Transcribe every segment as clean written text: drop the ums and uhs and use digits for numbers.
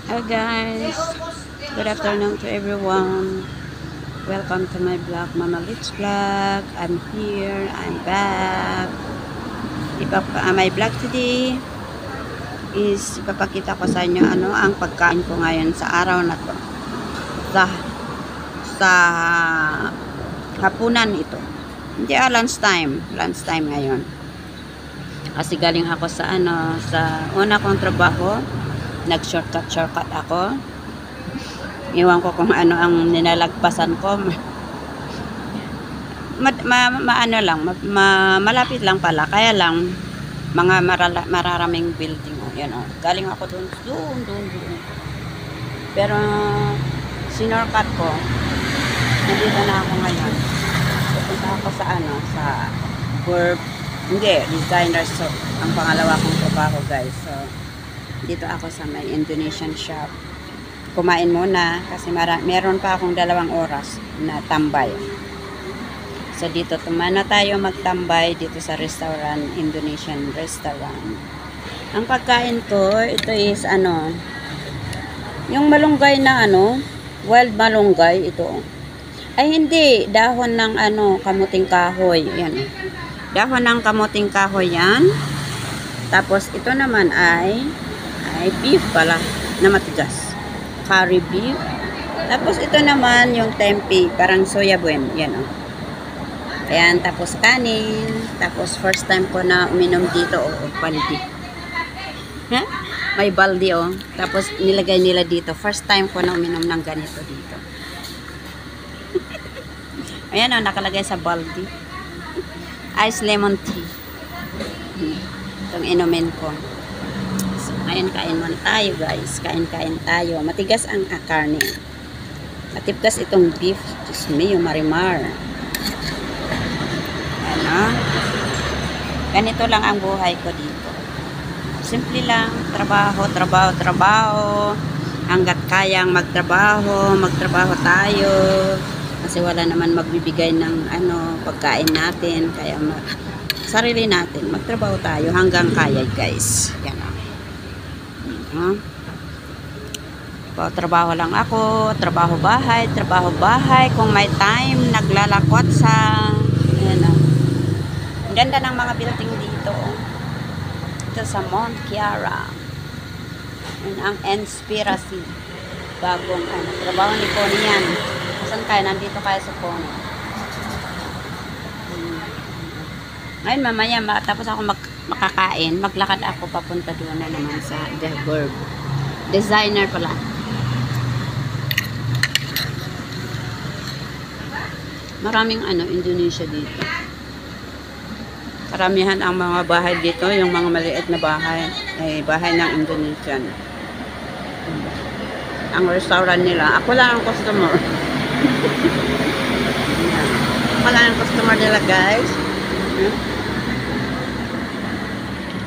Hi guys, good afternoon to everyone. Welcome to my vlog, Mama Litz Vlog. I'm here, I'm back. My vlog today is ipapakita ko sa inyo ano ang pagkain ko ngayon sa araw na to. Sa hapunan ito. Hindi lunchtime ngayon. Kasi galing ako sa sa una kong trabaho. Nag-shortcut ako. Iwan ko kung ano ang ninalagpasan ko. Malapit lang pala. Kaya lang, mga mararaming building. Yan o. Galing ako doon. Pero, sinorkat ko. Nandito na ako ngayon. Pupunta ako sa sa Verb. Hindi, designer. So, ang pangalawa kong trabaho guys. So, dito ako sa may Indonesian shop. Kumain muna kasi meron pa akong 2 oras na tambay. So dito tumana tayo magtambay dito sa restaurant, Indonesian restaurant. Ang pagkain ko, ito is yung malunggay na wild malunggay ito. Ay hindi, dahon ng kamuting kahoy. Yan. Dahon ng kamuting kahoy yan. Tapos ito naman ay beef pala na matigas. Curry beef. Tapos ito naman yung tempeh, parang soya buen. Yan o. Ayan, tapos kanin. Tapos first time ko na uminom dito baldi. May baldi o. Tapos nilagay nila dito. First time ko na uminom ng ganito dito. Ayan o, nakalagay sa baldi. Ice lemon tea. Itong inumin ko. Kain muna tayo guys. Kain tayo. Matigas ang karne. Matigas itong beef. Diyos mio, marimar. Ganito lang ang buhay ko dito. Simple lang. Trabaho. Hanggat kayang magtrabaho tayo. Kasi wala naman magbibigay ng pagkain natin. Kaya sarili natin. Magtrabaho tayo hanggang kaya guys. Yan o. Trabaho lang ako, trabaho bahay. Kung may time, naglalakot sa ang ganda ng mga building dito. Ito sa Mount Kiara. Yan ang Inspiracy. Bagong trabaho ni Connie yan. Saan kayo? Nandito kayo sa Connie. Ngayon mamaya tapos ako makakain, maglakad ako papunta doon na naman sa The Verb. Designer pala. Maraming Indonesia dito. Karamihan ang mga bahay dito, yung mga maliit na bahay, ay bahay ng Indonesian. Ang restaurant nila, ako lang ang customer. Ako lang ang customer nila guys.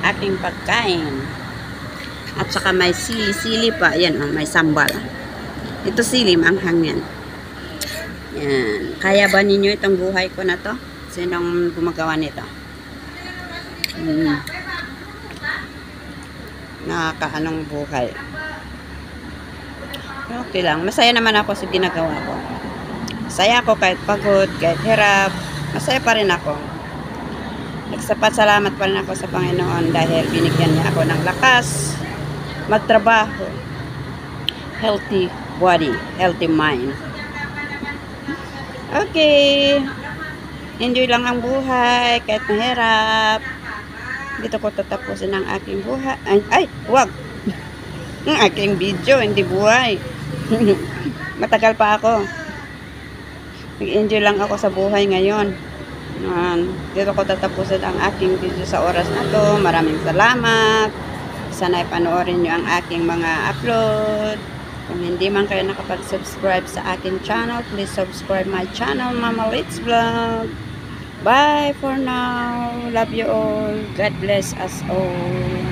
Aking pagkain. At saka may sili pa. Yan may sambal. Ito sili, manghang yan. Yan. Kaya ba ninyo itong buhay ko na to? Sinong gumagawa nito? Nakakaanong buhay. Okay lang. Masaya naman ako sa ginagawa ko. Masaya ako kahit pagod, kahit hirap. Masaya pa rin ako. Salamat pa rin ako sa Panginoon dahil binigyan niya ako ng lakas magtrabaho. Healthy body, healthy mind. Okay. Enjoy lang ang buhay kahit mahirap. Dito ko tatapusin ang aking buhay. Ay, wag. Ang aking video, hindi buhay. Matagal pa ako. Nag-enjoy lang ako sa buhay ngayon. Dito ko tatapusin ang aking video sa oras na to. Maraming salamat. Sana panoorin nyo ang aking mga upload. Kung hindi man kayo nakapag-subscribe sa aking channel, please subscribe my channel, Mama Litz Vlog. Bye for now. Love you all. God bless us all.